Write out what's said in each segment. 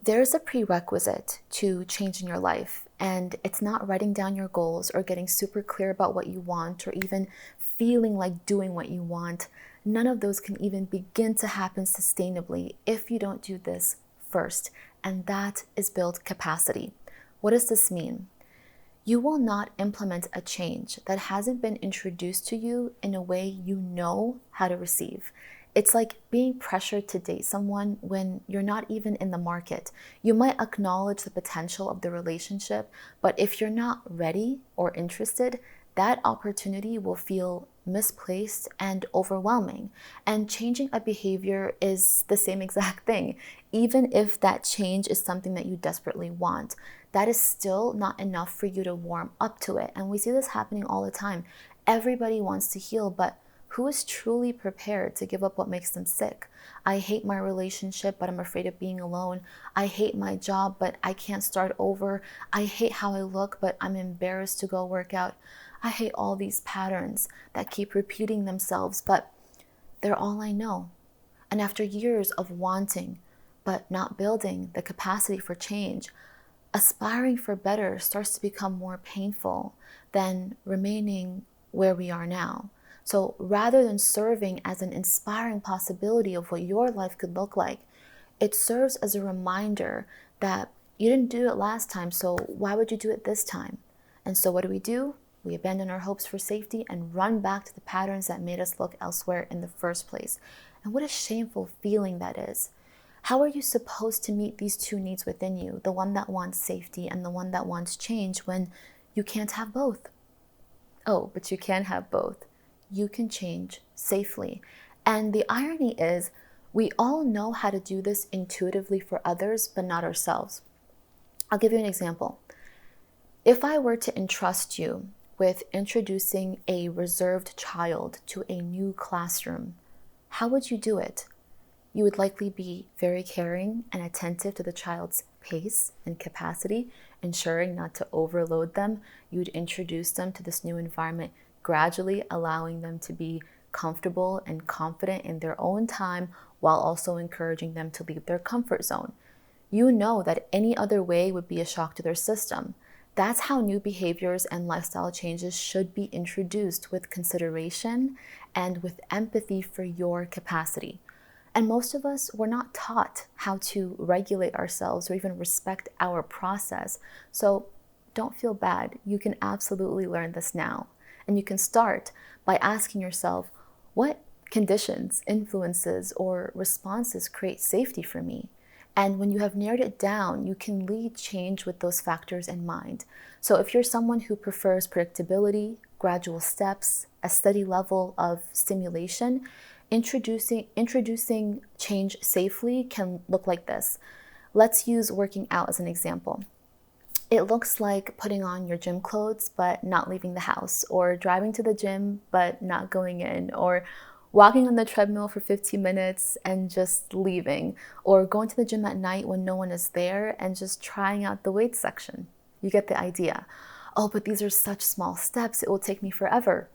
There's a prerequisite to changing your life, and it's not writing down your goals or getting super clear about what you want or even feeling like doing what you want. None of those can even begin to happen sustainably if you don't do this first, and that is build capacity. What does this mean? You will not implement a change that hasn't been introduced to you in a way you know how to receive. It's like being pressured to date someone when you're not even in the market. You might acknowledge the potential of the relationship, but if you're not ready or interested, that opportunity will feel misplaced and overwhelming. And changing a behavior is the same exact thing. Even if that change is something that you desperately want, that is still not enough for you to warm up to it. And we see this happening all the time. Everybody wants to heal, but who is truly prepared to give up what makes them sick? I hate my relationship, but I'm afraid of being alone. I hate my job, but I can't start over. I hate how I look, but I'm embarrassed to go work out. I hate all these patterns that keep repeating themselves, but they're all I know. And after years of wanting, but not building the capacity for change, aspiring for better starts to become more painful than remaining where we are now. So rather than serving as an inspiring possibility of what your life could look like, it serves as a reminder that you didn't do it last time, so why would you do it this time? And so what do? We abandon our hopes for safety and run back to the patterns that made us look elsewhere in the first place. And what a shameful feeling that is. How are you supposed to meet these two needs within you, the one that wants safety and the one that wants change, when you can't have both? Oh, but you can have both. You can change safely. And the irony is, we all know how to do this intuitively for others, but not ourselves. I'll give you an example. If I were to entrust you with introducing a reserved child to a new classroom, how would you do it? You would likely be very caring and attentive to the child's pace and capacity, ensuring not to overload them. You would introduce them to this new environment, gradually allowing them to be comfortable and confident in their own time, while also encouraging them to leave their comfort zone. You know that any other way would be a shock to their system. That's how new behaviors and lifestyle changes should be introduced, with consideration and with empathy for your capacity. And most of us were not taught how to regulate ourselves or even respect our process. So don't feel bad. You can absolutely learn this now. And you can start by asking yourself, what conditions, influences, or responses create safety for me? And when you have narrowed it down, you can lead change with those factors in mind. So if you're someone who prefers predictability, gradual steps, a steady level of stimulation, introducing change safely can look like this. Let's use working out as an example. It looks like putting on your gym clothes but not leaving the house, or driving to the gym but not going in, or walking on the treadmill for 15 minutes and just leaving, or going to the gym at night when no one is there and just trying out the weight section. You get the idea. Oh, but these are such small steps, it will take me forever.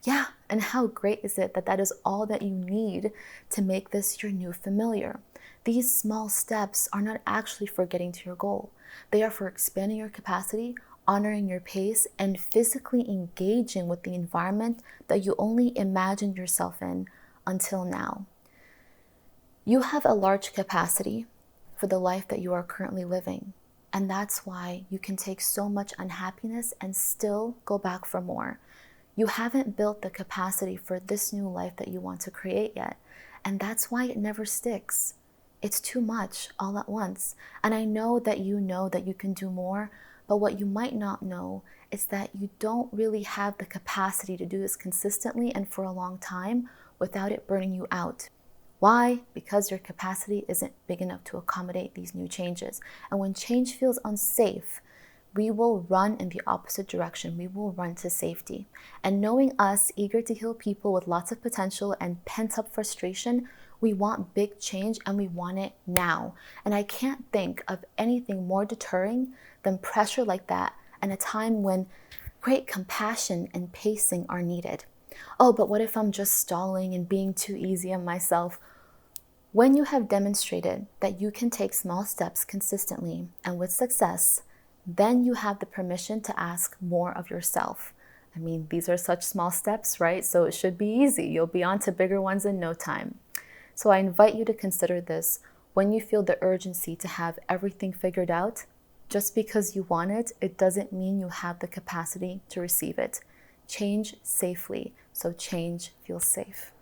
Yeah, and how great is it that that is all that you need to make this your new familiar? These small steps are not actually for getting to your goal. They are for expanding your capacity, honoring your pace, and physically engaging with the environment that you only imagined yourself in until now. You have a large capacity for the life that you are currently living, and that's why you can take so much unhappiness and still go back for more. You haven't built the capacity for this new life that you want to create yet, and that's why it never sticks. It's too much all at once. And I know that you can do more, but what you might not know is that you don't really have the capacity to do this consistently and for a long time without it burning you out. Why? Because your capacity isn't big enough to accommodate these new changes. And when change feels unsafe, we will run in the opposite direction. We will run to safety. And knowing us, eager to heal people with lots of potential and pent-up frustration, we want big change and we want it now. And I can't think of anything more deterring than pressure like that, and a time when great compassion and pacing are needed. Oh, but what if I'm just stalling and being too easy on myself? When you have demonstrated that you can take small steps consistently and with success, then you have the permission to ask more of yourself. I mean, these are such small steps, right? So it should be easy. You'll be on to bigger ones in no time. So I invite you to consider this when you feel the urgency to have everything figured out. Just because you want it, it doesn't mean you have the capacity to receive it. Change safely, so change feels safe.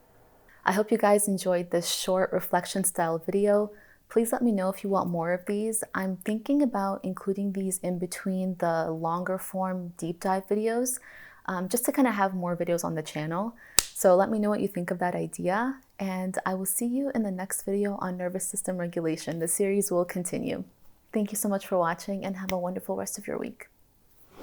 I hope you guys enjoyed this short reflection style video. Please let me know if you want more of these. I'm thinking about including these in between the longer form deep dive videos, just to kind of have more videos on the channel. So let me know what you think of that idea, and I will see you in the next video on nervous system regulation. The series will continue. Thank you so much for watching and have a wonderful rest of your week.